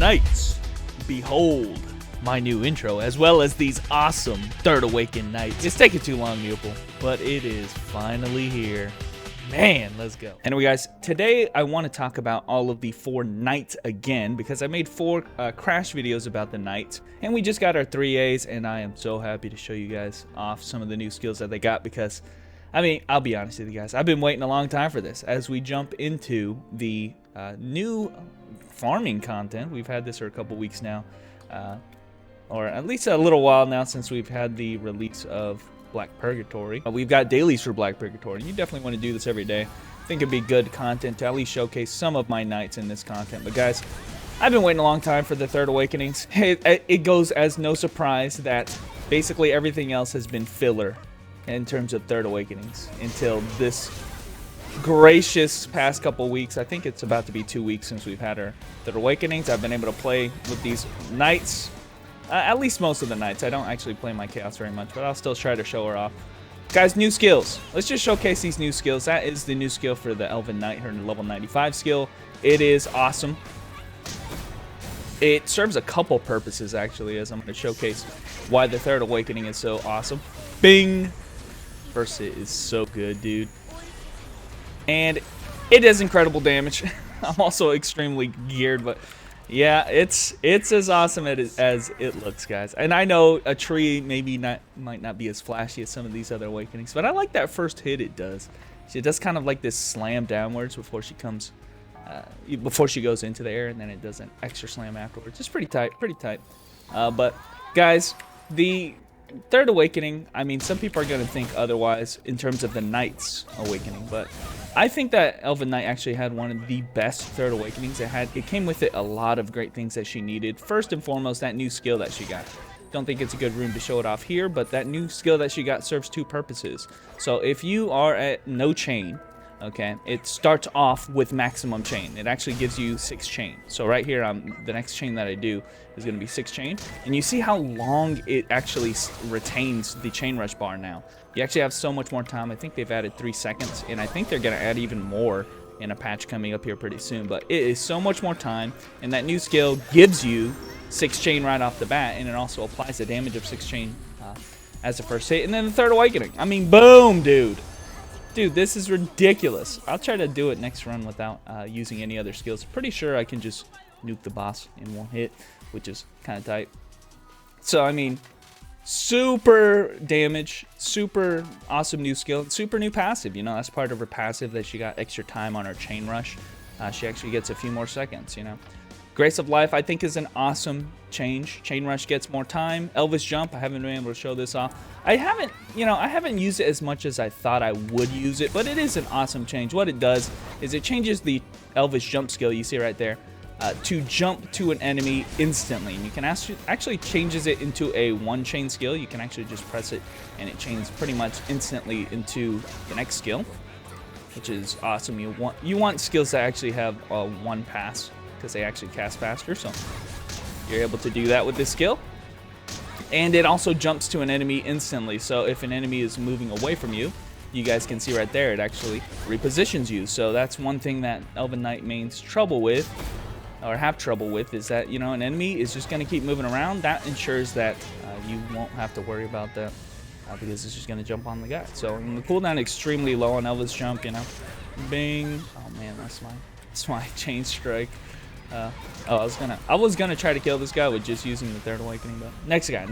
Knights, behold my new intro, as well as these awesome Third Awakened Knights. It's taking too long, Mupel, but it is finally here. Man, let's go. Anyway, guys, today I want to talk about all of the 4 Knights again, because I made 4 Crash videos about the Knights, and we just got our 3As, and I am so happy to show you guys off some of the new skills that they got, because, I mean, I'll be honest with you guys, I've been waiting a long time for this. As we jump into the new farming content, we've had this for a couple weeks now, or at least a little while now since we've had the release of Black Purgatory. We've got dailies for Black Purgatory. You definitely want to do this every day. I think it'd be good content to at least showcase some of my Knights in this content. But guys, I've been waiting a long time for the Third Awakenings. It goes as no surprise that basically everything else has been filler in terms of Third Awakenings until this gracious past couple weeks. I think it's about to be 2 weeks since we've had our Third Awakenings. I've been able to play with these Knights. At least most of the Knights. I don't actually play my Chaos very much, but I'll still try to show her off. Guys, new skills. Let's just showcase these new skills. That is the new skill for the Elven Knight, her level 95 skill. It is awesome. It serves a couple purposes, actually, as I'm going to showcase why the Third Awakening is so awesome. Bing! First hit is so good, dude. And it does incredible damage. I'm also extremely geared, but yeah, it's as awesome as it looks, guys. And I know a tree might not be as flashy as some of these other awakenings, but I like that first hit it does. It does kind of like this slam downwards before she comes, before she goes into the air, and then it does an extra slam afterwards. It's pretty tight, pretty tight. But guys, the Third Awakening, I mean, some people are going to think otherwise in terms of the Knight's Awakening, but I think that Elven Knight actually had one of the best Third Awakenings. It came with it a lot of great things that she needed. First and foremost, that new skill that she got. Don't think it's a good room to show it off here, but that new skill that she got serves 2 purposes. So if you are at no chain, okay, it starts off with maximum chain. It actually gives you 6 chain. So right here, the next chain that I do is going to be 6 chain. And you see how long it actually retains the chain rush bar now. You actually have so much more time. I think they've added 3 seconds, and I think they're going to add even more in a patch coming up here pretty soon. But it is so much more time, and that new skill gives you 6 chain right off the bat, and it also applies the damage of 6 chain as the first hit. And then the Third Awakening. I mean, boom, dude. Dude, this is ridiculous. I'll try to do it next run without using any other skills. Pretty sure I can just nuke the boss in 1 hit, which is kind of tight. So, I mean, super damage, super awesome new skill, super new passive. You know, that's part of her passive, that she got extra time on her chain rush. She actually gets a few more seconds, you know. Grace of Life, I think, is an awesome change. Chain Rush gets more time. Elvish Jump, I haven't been able to show this off. I haven't used it as much as I thought I would use it, but it is an awesome change. What it does is it changes the Elvish Jump skill you see right there to jump to an enemy instantly. And you can actually changes it into a 1-chain skill. You can actually just press it, and it changes pretty much instantly into the next skill, which is awesome. You want skills that actually have 1 pass, because they actually cast faster, so you're able to do that with this skill. And it also jumps to an enemy instantly, so if an enemy is moving away from you, you guys can see right there, it actually repositions you. So that's one thing that Elven Knight mains trouble with, or have trouble with, is that, you know, an enemy is just going to keep moving around. That ensures that you won't have to worry about that, because it's just going to jump on the guy. So, and the cooldown extremely low on Elvish Jump, you know. Bing. Oh man, that's my chain strike. I was gonna try to kill this guy with just using the Third Awakening, but next guy.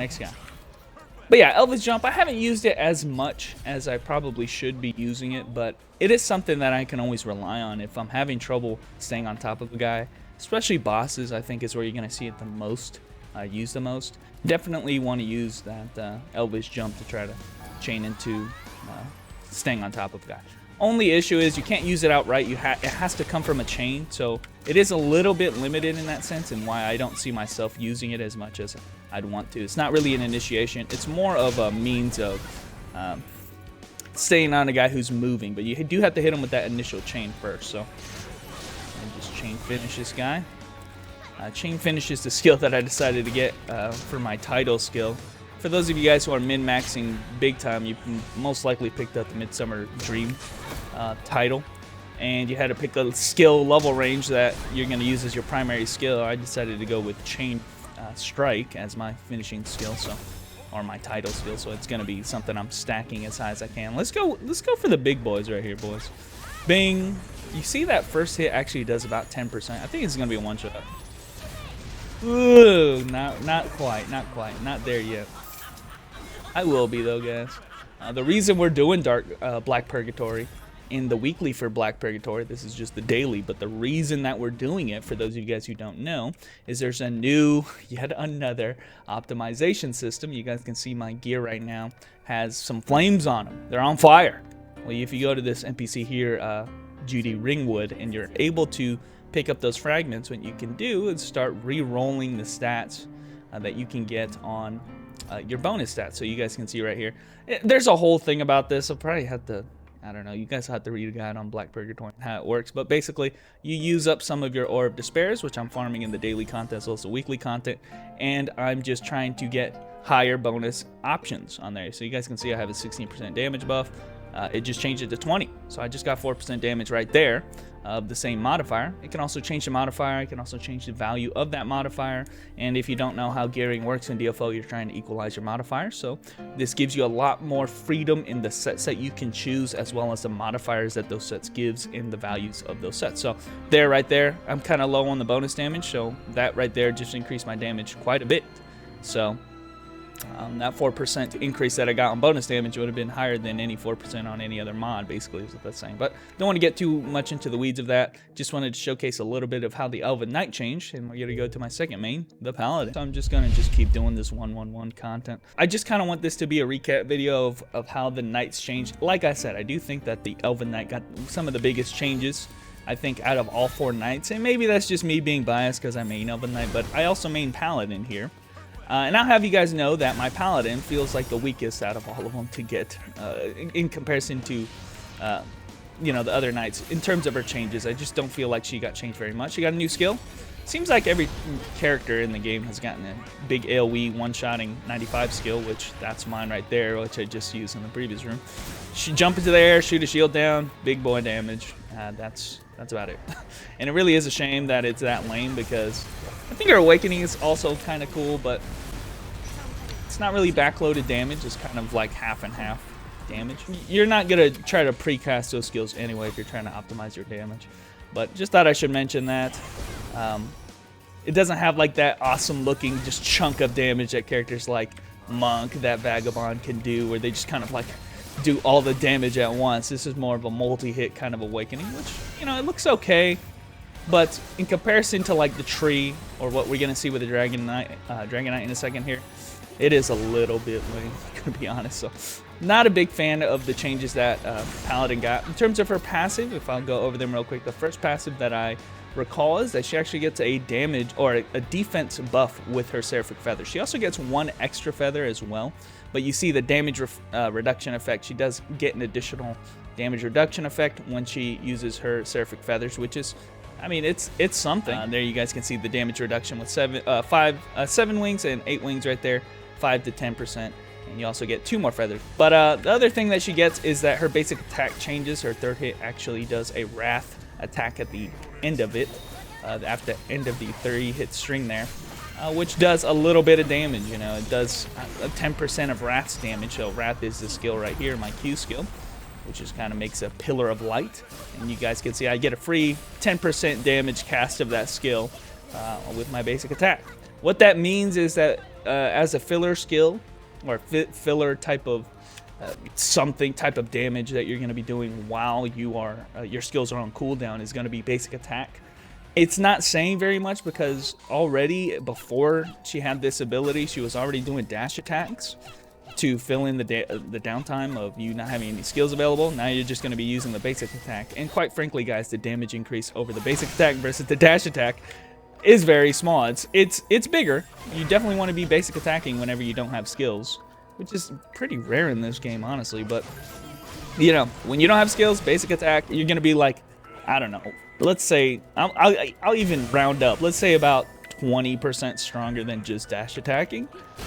But yeah, Elvish Jump, I haven't used it as much as I probably should be using it, but it is something that I can always rely on if I'm having trouble staying on top of a guy. Especially bosses, I think, is where you're gonna see it the most, used the most. Definitely want to use that Elvish Jump to try to chain into staying on top of a guy. Only issue is you can't use it outright. It has to come from a chain, so it is a little bit limited in that sense, and why I don't see myself using it as much as I'd want to. It's not really an initiation. It's more of a means of staying on a guy who's moving, but you do have to hit him with that initial chain first. So and just chain finish this guy. Chain finish is the skill that I decided to get for my title skill. For those of you guys who are min-maxing big time, you most likely picked up the Midsummer Dream title. and you had to pick a skill level range that you're going to use as your primary skill, I decided to go with Chain Strike as my finishing skill, or my title skill. So it's going to be something I'm stacking as high as I can. Let's go for the big boys right here, boys. Bing. You see that first hit actually does about 10%. I think it's going to be a one shot. Ooh, not quite, not there yet. I will be though, guys. The reason we're doing Black Purgatory in the weekly for Black Purgatory, this is just the daily, but the reason that we're doing it, for those of you guys who don't know, is there's a new, yet another optimization system. You guys can see my gear right now has some flames on them. They're on fire. Well, if you go to this NPC here, Judy Ringwood, and you're able to pick up those fragments, what you can do is start re-rolling the stats that you can get on your bonus stats. So you guys can see right here, there's a whole thing about this. I'll probably have to, I don't know, you guys have to read a guide on Black Purgatory and how it works. But basically, you use up some of your Ore of Despairs, which I'm farming in the daily content, so also weekly content, and I'm just trying to get higher bonus options on there. So you guys can see I have a 16% damage buff. It just changed it to 20, so I just got 4% damage right there of the same modifier. It can also change the modifier. It can also change the value of that modifier. And if you don't know how gearing works in DFO, you're trying to equalize your modifier. So this gives you a lot more freedom in the sets that you can choose, as well as the modifiers that those sets gives in the values of those sets. So there, right there, I'm kind of low on the bonus damage, so that right there just increased my damage quite a bit. So that 4% increase that I got on bonus damage would have been higher than any 4% on any other mod, basically, is what that's saying. But don't want to get too much into the weeds of that. Just wanted to showcase a little bit of how the Elven Knight changed, and we're going to go to my second main, the Paladin. So I'm just going to keep doing this 1-1-1 content. I just kind of want this to be a recap video of how the Knights changed. Like I said, I do think that the Elven Knight got some of the biggest changes, I think, out of all 4 Knights. And maybe that's just me being biased because I main Elven Knight, but I also main Paladin here. And I'll have you guys know that my Paladin feels like the weakest out of all of them to get in comparison to, you know, the other Knights. In terms of her changes, I just don't feel like she got changed very much. She got a new skill. Seems like every character in the game has gotten a big AoE one-shotting 95 skill, which that's mine right there, which I just used in the previous room. She jump into the air, shoot a shield down, big boy damage. That's about it. And it really is a shame that it's that lame, because I think her awakening is also kind of cool, but it's not really backloaded damage. It's kind of like half and half damage. You're not going to try to precast those skills anyway if you're trying to optimize your damage. But just thought I should mention that. It doesn't have like that awesome looking just chunk of damage that characters like Monk, that Vagabond can do, where they just kind of like do all the damage at once. This is more of a multi-hit kind of awakening, which, you know, it looks okay. But in comparison to like the tree, or what we're gonna see with the Dragon Knight in a second here, it is a little bit lame, to be honest. So not a big fan of the changes that Paladin got. In terms of her passive, if I'll go over them real quick, the first passive that I recall is that she actually gets a damage or a defense buff with her Seraphic Feather. She also gets 1 extra feather as well, but you see the damage reduction effect. She does get an additional damage reduction effect when she uses her Seraphic Feathers, which is, I mean, it's something. There you guys can see the damage reduction with 7 wings and 8 wings right there, 5 to 10%. And you also get 2 more feathers. But the other thing that she gets is that her basic attack changes. Her third hit actually does a Wrath attack at the end of it, after the end of the 3-hit string there, which does a little bit of damage. You know, it does 10% of Wrath's damage. So Wrath is the skill right here, my Q skill, which just kind of makes a pillar of light. And you guys can see I get a free 10% damage cast of that skill with my basic attack. What that means is that as a filler skill, or filler type of something type of damage that you're going to be doing while you are your skills are on cooldown, is going to be basic attack. It's not saying very much, because already before she had this ability, she was already doing dash attacks to fill in the downtime of you not having any skills available. Now you're just going to be using the basic attack. And quite frankly, guys, the damage increase over the basic attack versus the dash attack is very small. It's bigger. You definitely want to be basic attacking whenever you don't have skills, which is pretty rare in this game, honestly. But, you know, when you don't have skills, basic attack, you're going to be like, I don't know, let's say, I'll even round up, let's say about 20% stronger than just dash attacking,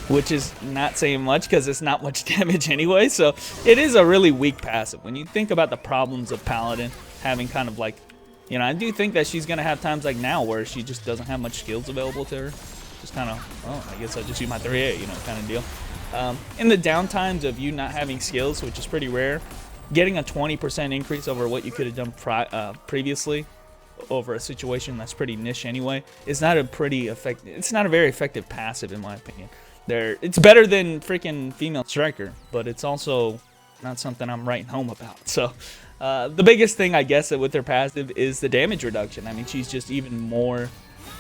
which is not saying much because it's not much damage anyway. So it is a really weak passive. When you think about the problems of Paladin, having kind of like, you know, I do think that she's going to have times like now where she just doesn't have much skills available to her. Just kind of, well, I guess I'll just use my 3A, you know, kind of deal. In the downtimes of you not having skills, which is pretty rare, getting a 20% increase over what you could have done previously over a situation that's pretty niche anyway is not a pretty effective. It's not a very effective passive in my opinion. It's better than freaking female striker, but it's also not something I'm writing home about. So the biggest thing I guess with their passive is the damage reduction. I mean, she's just even more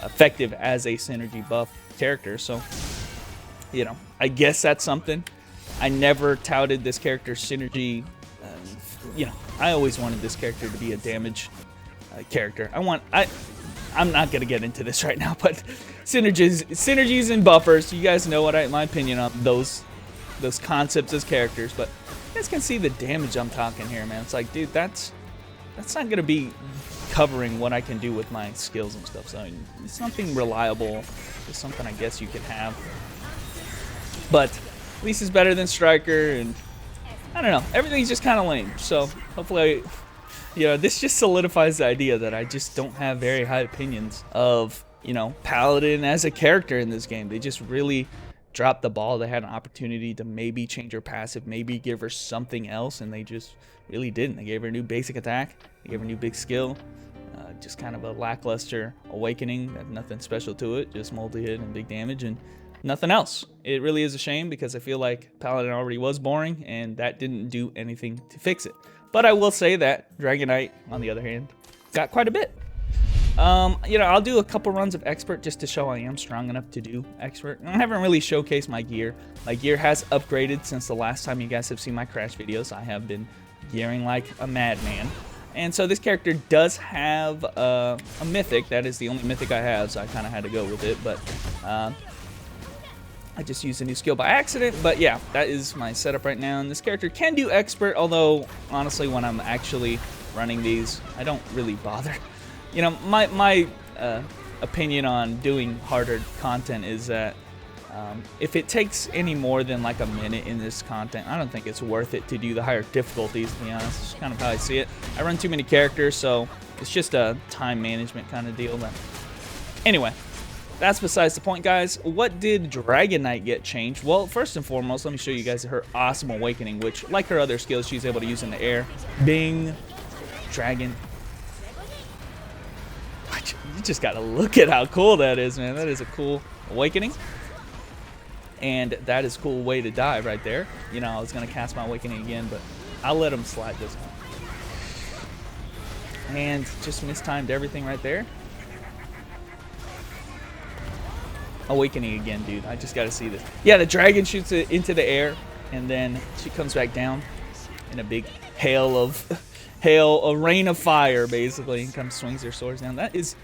effective as a synergy buff character. So, you know, I guess that's something. I never touted this character's synergy. You know, I always wanted this character to be a damage character. I'm not gonna get into this right now, but synergies and buffers. You guys know my opinion on those concepts as characters, but you guys can see the damage I'm talking here, man. It's like, dude, that's not gonna be covering what I can do with my skills and stuff. So it's something reliable. It's something I guess you could have, but at least it's better than striker. And I don't know, everything's just kind of lame. So hopefully, you know, this just solidifies the idea that I just don't have very high opinions of, you know, Paladin as a character in this game. They just really dropped the ball. They had an opportunity to maybe change her passive, maybe give her something else, and they just really didn't. They gave her a new basic attack, they gave her a new big skill, just kind of a lackluster awakening, nothing special to it, just multi-hit and big damage and nothing else. It really is a shame because I feel like Paladin already was boring and that didn't do anything to fix it. But I will say that Dragon Knight, on the other hand, got quite a bit. You know, I'll do a couple runs of expert just to show I am strong enough to do expert. I haven't really showcased my gear. My gear has upgraded since the last time you guys have seen my crash videos. I have been gearing like a madman. And so this character does have a mythic. That is the only mythic I have, so I kind of had to go with it. But I just used a new skill by accident. But yeah, that is my setup right now. And this character can do expert, although honestly, when I'm actually running these, I don't really bother. You know, my opinion on doing harder content is that if it takes any more than like a minute in this content, I don't think it's worth it to do the higher difficulties, to be honest. It's kind of how I see it. I run too many characters, so it's just a time management kind of deal. But anyway, that's besides the point, guys. What did Dragon Knight get changed? Well, first and foremost, let me show you guys her awesome awakening, which, like her other skills, she's able to use in the air. Bing, dragon. You just gotta look at how cool that is, man. That is a cool awakening. And that is a cool way to die right there. You know, I was gonna cast my awakening again, but I'll let him slide this one. And just mistimed everything right there. Awakening again, dude. I just gotta see this. Yeah, the dragon shoots it into the air, and then she comes back down in a big a rain of fire, basically, and comes swings their swords down. That is,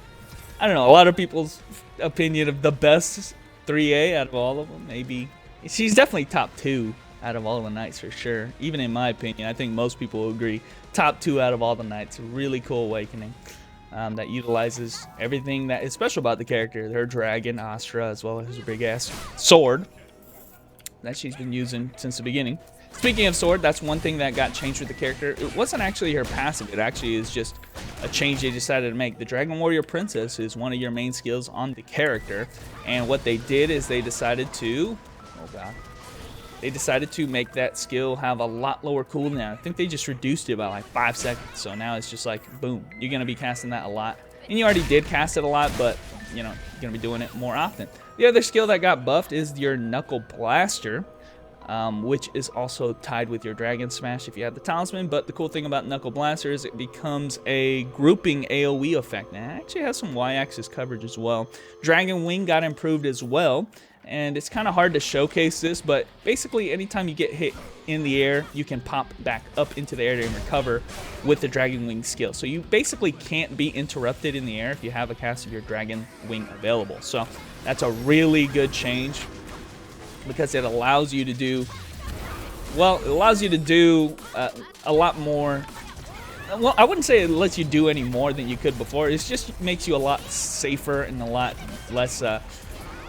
I don't know, a lot of people's opinion of the best 3A out of all of them. Maybe she's definitely top 2 out of all the knights for sure. Even in my opinion, I think most people will agree. Top 2 out of all the knights. Really cool awakening that utilizes everything that is special about the character. Her dragon, Astra, as well as her big ass sword that she's been using since the beginning. Speaking of sword, that's one thing that got changed with the character. It wasn't actually her passive. It actually is just a change they decided to make. The Dragon Warrior Princess is one of your main skills on the character. And what they did is they decided to... Oh, God. They decided to make that skill have a lot lower cooldown. I think they just reduced it by like 5 seconds. So now it's just like, boom. You're going to be casting that a lot. And you already did cast it a lot, but, you know, you're going to be doing it more often. The other skill that got buffed is your Knuckle Blaster. Which is also tied with your Dragon Smash if you have the Talisman. But the cool thing about Knuckle Blaster is it becomes a grouping AoE effect. And it actually has some Y-axis coverage as well. Dragon Wing got improved as well. And it's kind of hard to showcase this, but basically anytime you get hit in the air, you can pop back up into the air and recover with the Dragon Wing skill. So you basically can't be interrupted in the air if you have a cast of your Dragon Wing available. So that's a really good change, because it allows you to do, well, it allows you to do a lot more. Well, I wouldn't say it lets you do any more than you could before. It just makes you a lot safer and a lot less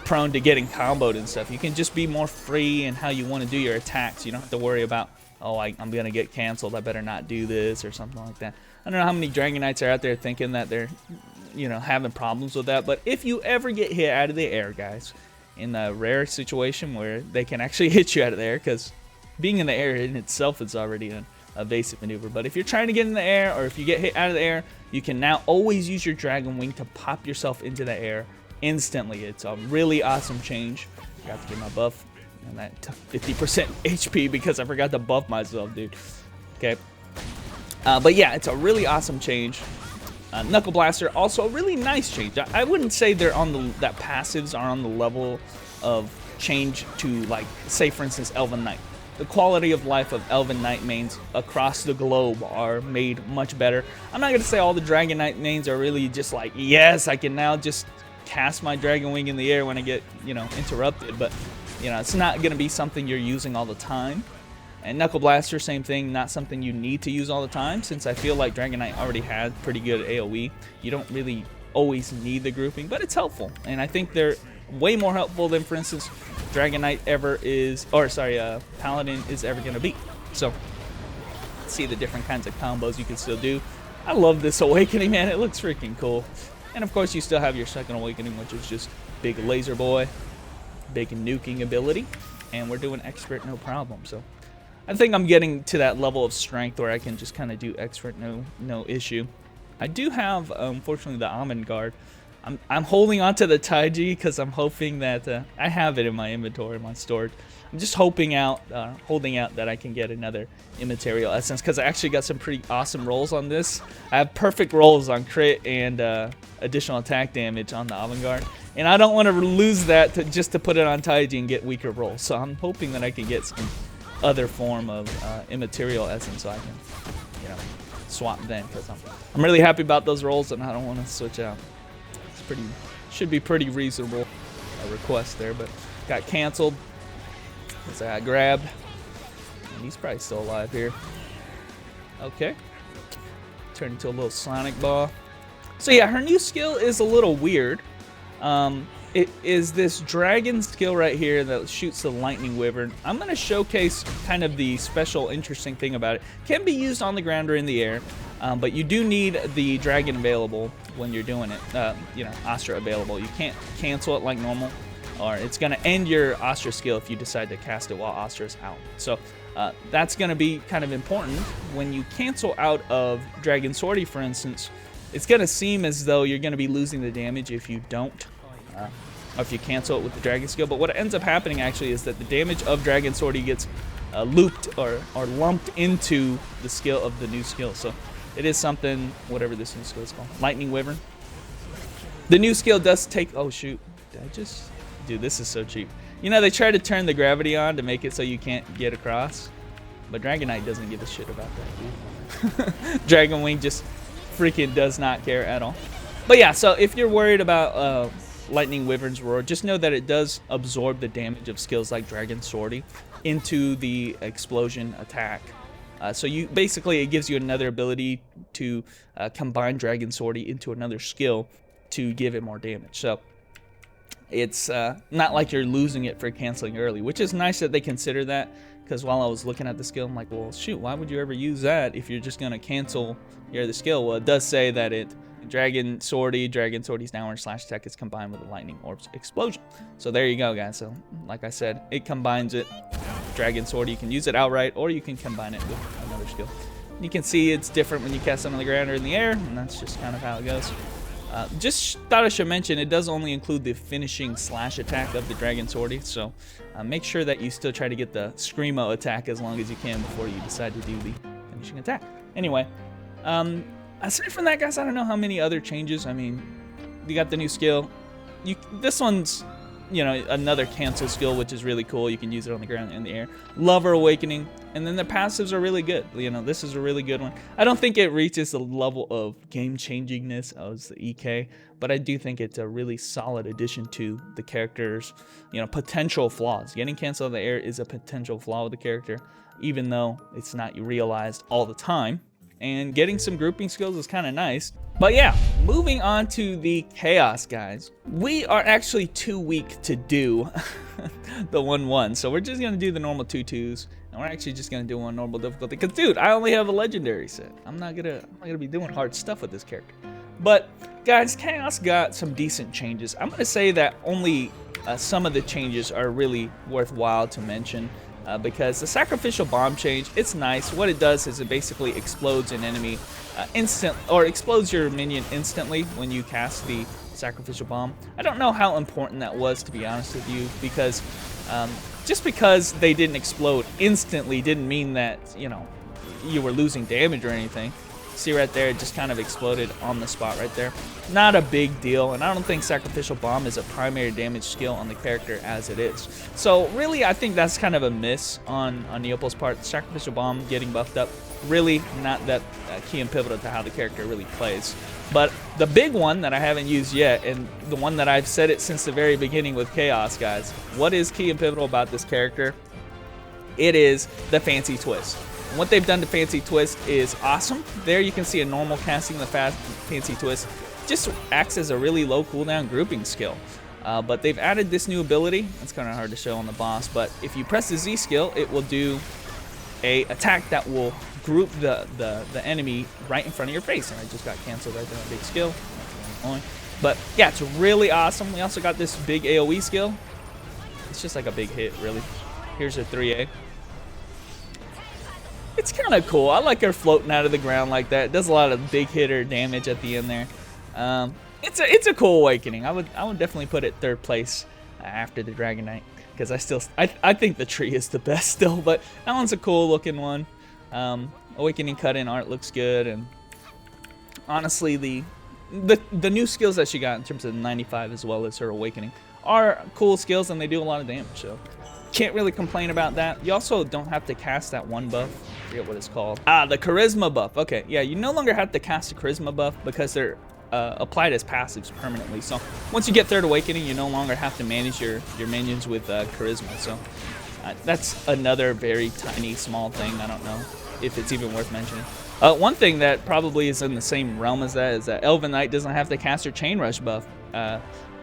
prone to getting comboed and stuff. You can just be more free in how you want to do your attacks. You don't have to worry about oh, I'm gonna get canceled, I better not do this or something like that. I don't know how many Dragon Knights are out there thinking that they're, you know, having problems with that. But if you ever get hit out of the air, guys, in a rare situation where they can actually hit you out of the air, because being in the air in itself is already an evasive maneuver. But if you're trying to get in the air, or if you get hit out of the air, you can now always use your Dragon Wing to pop yourself into the air instantly. It's a really awesome change. I got to get my buff and that 50% HP because I forgot to buff myself, dude. Okay. But yeah, it's a really awesome change. Knuckle Blaster, also a really nice change. I wouldn't say they're on that passives are on the level of change to, like, say for instance, Elven Knight. The quality of life of Elven Knight mains across the globe are made much better. I'm not going to say all the Dragon Knight mains are really just like, yes, I can now just cast my Dragon Wing in the air when I get, you know, interrupted. But, you know, it's not going to be something you're using all the time. And Knuckle Blaster, same thing, not something you need to use all the time, since I feel like Dragon Knight already had pretty good AoE. You don't really always need the grouping, but it's helpful. And I think they're way more helpful than, for instance, Dragon Knight ever is, or sorry, Paladin is ever going to be. So, see the different kinds of combos you can still do. I love this Awakening, man. It looks freaking cool. And of course, you still have your second Awakening, which is just big laser boy, big nuking ability. And we're doing expert no problem. So, I think I'm getting to that level of strength where I can just kind of do expert no issue. I do have, unfortunately, the Almond Guard. I'm holding on to the Taiji because I'm hoping that I have it in my inventory, my storage. I'm just holding out that I can get another Immaterial Essence, because I actually got some pretty awesome rolls on this. I have perfect rolls on crit and additional attack damage on the Avant-Garde, and I don't want to lose that just to put it on Taiji and get weaker rolls. So I'm hoping that I can get some other form of Immaterial Essence so I can, you know, swap then, because I'm really happy about those rolls and I don't want to switch out. Should be pretty reasonable request there, but got canceled as I got grabbed, and he's probably still alive here. Okay, turned into a little Sonic ball. So yeah, her new skill is a little weird. It is this dragon skill right here that shoots the lightning wyvern. I'm going to showcase kind of the special interesting thing about it. Can be used on the ground or in the air, but you do need the dragon available when you're doing it. You know, Astra available. You can't cancel it like normal, or it's going to end your Astra skill if you decide to cast it while Astra's out. So that's going to be kind of important. When you cancel out of Dragon Sortie, for instance, it's going to seem as though you're going to be losing the damage if you don't. Or if you cancel it with the dragon skill. But what ends up happening actually is that the damage of Dragon Sortie gets looped or lumped into the skill of the new skill. So it is something, whatever this new skill is called, Lightning Wyvern. The new skill does take, oh shoot, did I just, dude, this is so cheap. You know, they try to turn the gravity on to make it so you can't get across, but Dragon Knight doesn't give a shit about that, dude. Dragon Wing just freaking does not care at all. But yeah, so if you're worried about Lightning Wyvern's Roar, just know that it does absorb the damage of skills like Dragon Sortie into the explosion attack. So you basically, it gives you another ability to combine Dragon Sortie into another skill to give it more damage. So it's not like you're losing it for canceling early, which is nice that they consider that, because while I was looking at the skill, I'm like, well, shoot, why would you ever use that if you're just going to cancel your other skill? Well, it does say that Dragon Sortie's downward slash attack is combined with a Lightning Orb's explosion. So there you go, guys. So like I said, it combines it. Dragon Sortie, you can use it outright, or you can combine it with another skill. You can see it's different when you cast it on the ground or in the air, and that's just kind of how it goes. Just thought I should mention, it does only include the finishing slash attack of the Dragon Sortie, so make sure that you still try to get the Screamo attack as long as you can before you decide to do the finishing attack. Anyway, aside from that, guys, I don't know how many other changes. I mean, you got the new skill. This one's, you know, another cancel skill, which is really cool. You can use it on the ground and in the air. Love her Awakening. And then the passives are really good. You know, this is a really good one. I don't think it reaches the level of game-changingness as the EK, but I do think it's a really solid addition to the character's, you know, potential flaws. Getting canceled in the air is a potential flaw with the character, even though it's not realized all the time. And getting some grouping skills is kind of nice. But yeah, moving on to the Chaos, guys. We are actually too weak to do the 1-1, so we're just gonna do the normal 2-2s, and we're actually just gonna do on normal difficulty. Cause dude, I only have a legendary set. I'm not gonna be doing hard stuff with this character. But guys, Chaos got some decent changes. I'm gonna say that only some of the changes are really worthwhile to mention. Because the sacrificial bomb change, it's nice. What it does is it basically explodes an enemy explodes your minion instantly when you cast the sacrificial bomb. I don't know how important that was, to be honest with you, because just because they didn't explode instantly didn't mean that, you know, you were losing damage or anything. See right there, it just kind of exploded on the spot right there. Not a big deal, and I don't think Sacrificial Bomb is a primary damage skill on the character as it is. So really, I think that's kind of a miss on Neopol's part. Sacrificial Bomb getting buffed up, really not that key and pivotal to how the character really plays. But the big one that I haven't used yet, and the one that I've said it since the very beginning with Chaos, guys, what is key and pivotal about this character? It is the Fancy Twist. And what they've done to Fancy Twist is awesome. There you can see a normal casting the Fancy Twist just acts as a really low cooldown grouping skill. But they've added this new ability. It's kind of hard to show on the boss, but if you press the Z skill, it will do a attack that will group the enemy right in front of your face. And I just got canceled right there, big skill. But yeah, it's really awesome. We also got this big AoE skill. It's just like a big hit, really. Here's a 3A. It's kind of cool. I like her floating out of the ground like that. It does a lot of big hitter damage at the end there. It's a cool awakening. I would definitely put it third place after the Dragon Knight, because I think the tree is the best still, but that one's a cool looking one. Awakening cut-in art looks good, and honestly the new skills that she got in terms of 95 as well as her awakening are cool skills, and they do a lot of damage, so can't really complain about that. You also don't have to cast that one buff. I forget what it's called. The charisma buff. Okay, yeah, you no longer have to cast a charisma buff because they're applied as passives permanently. So once you get third awakening, you no longer have to manage your minions with charisma. So that's another very tiny small thing. I don't know if it's even worth mentioning. One thing that probably is in the same realm as that is that Elven Knight doesn't have to cast her chain rush buff.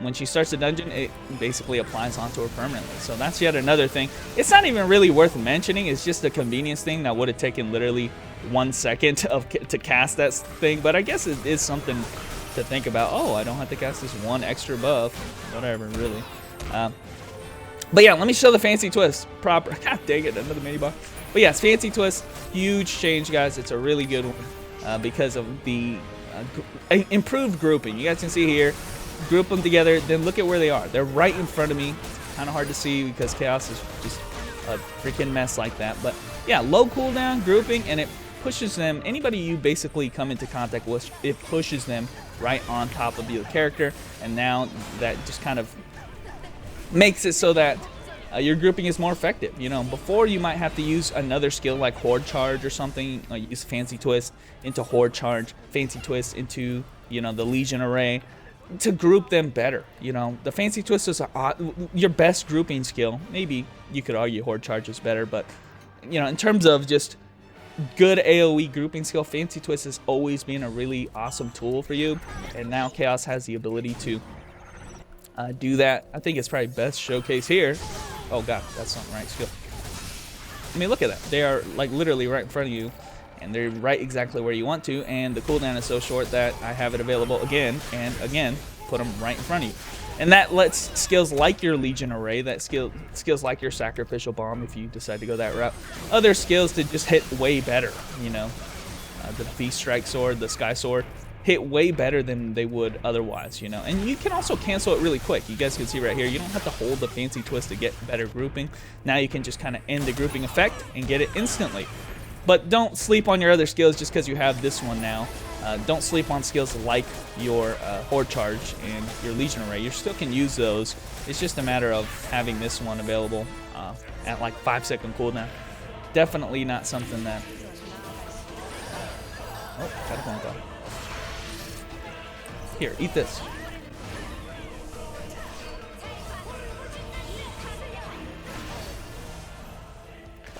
When she starts a dungeon, it basically applies onto her permanently. So that's yet another thing. It's not even really worth mentioning. It's just a convenience thing that would have taken literally 1 second to cast that thing. But I guess it is something to think about. Oh, I don't have to cast this one extra buff. Whatever, really. But yeah, let me show the Fancy Twist proper. God dang it, another mini box. But yes, Fancy Twist, huge change, guys. It's a really good one because of the improved grouping. You guys can see here. Group them together, then look at where they are. They're right in front of me. It's kind of hard to see because Chaos is just a freaking mess like that. But yeah, low cooldown grouping, and it pushes them. Anybody you basically come into contact with, it pushes them right on top of your character. And now that just kind of makes it so that your grouping is more effective. You know, before you might have to use another skill like Horde Charge or something. Use Fancy Twist into Horde Charge, Fancy Twist into, you know, the Legion Array, to group them better. You know, the Fancy Twist is your best grouping skill. Maybe you could argue Horde Charge is better, but you know, in terms of just good AoE grouping skill, Fancy Twist has always been a really awesome tool for you, and now Chaos has the ability to do that. I think it's probably best showcased here. Oh god, that's not the right skill. I mean, look at that. They are like literally right in front of you, and they're right exactly where you want to, and the cooldown is so short that I have it available again and again, put them right in front of you. And that lets skills like your Legion Array, skills like your Sacrificial Bomb, if you decide to go that route, other skills to just hit way better. You know, the Beast Strike Sword, the Sky Sword, hit way better than they would otherwise, you know. And you can also cancel it really quick. You guys can see right here, you don't have to hold the Fancy Twist to get better grouping. Now you can just kind of end the grouping effect and get it instantly. But don't sleep on your other skills just because you have this one now. Don't sleep on skills like your Horde Charge and your Legion Array. You still can use those. It's just a matter of having this one available at like 5-second cooldown. Definitely not something that... Oh, Catapult though. Here, eat this.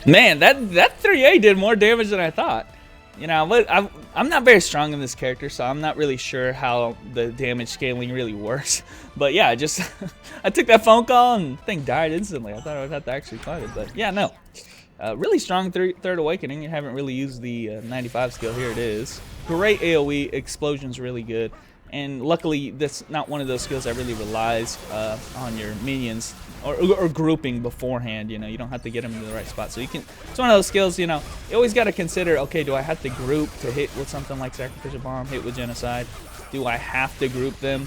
Man, that 3A did more damage than I thought. You know, but I'm not very strong in this character, so I'm not really sure how the damage scaling really works. But yeah, I took that phone call and the thing died instantly. I thought I would have to actually fight it, but yeah, no. Really strong Third Awakening. You haven't really used the 95 skill. Here it is. Great AoE. Explosion's really good. And luckily, that's not one of those skills that really relies on your minions or grouping beforehand. You know, you don't have to get them in the right spot. So you can. It's one of those skills. You know, you always got to consider. Okay, do I have to group to hit with something like Sacrificial Bomb? Hit with Genocide? Do I have to group them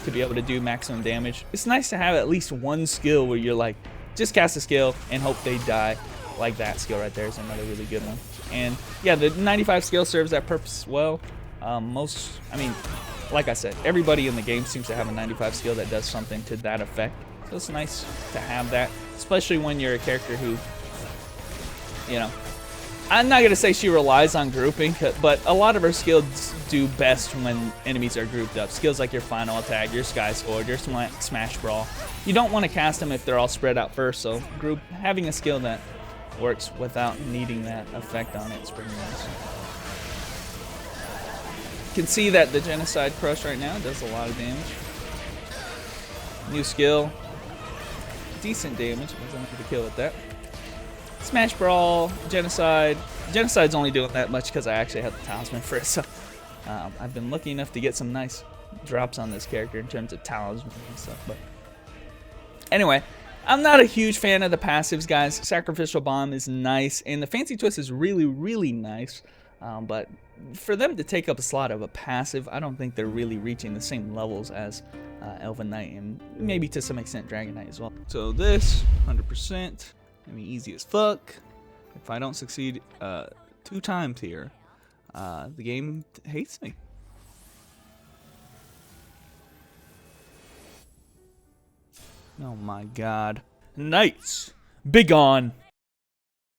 to be able to do maximum damage? It's nice to have at least one skill where you're like, just cast a skill and hope they die. Like that skill right there is another really good one. And yeah, the 95 skill serves that purpose well. I mean, like I said, everybody in the game seems to have a 95 skill that does something to that effect. So it's nice to have that, especially when you're a character who, you know, I'm not going to say she relies on grouping, but a lot of her skills do best when enemies are grouped up. Skills like your final attack, your Sky Sword, your Smash Brawl. You don't want to cast them if they're all spread out first, so having a skill that works without needing that effect on it is pretty nice. You can see that the Genocide Crush right now does a lot of damage. New skill. Decent damage. I wasn't able to kill with that. Smash Brawl, Genocide. Genocide's only doing that much because I actually have the Talisman for it, so I've been lucky enough to get some nice drops on this character in terms of Talisman and stuff. But anyway, I'm not a huge fan of the passives, guys. Sacrificial Bomb is nice, and the Fancy Twist is really, really nice. But for them to take up a slot of a passive, I don't think they're really reaching the same levels as Elven Knight, and maybe to some extent Dragon Knight as well. So this, 100%, I mean, easy as fuck. If I don't succeed 2 times here, the game hates me. Oh my god. Knights, begone!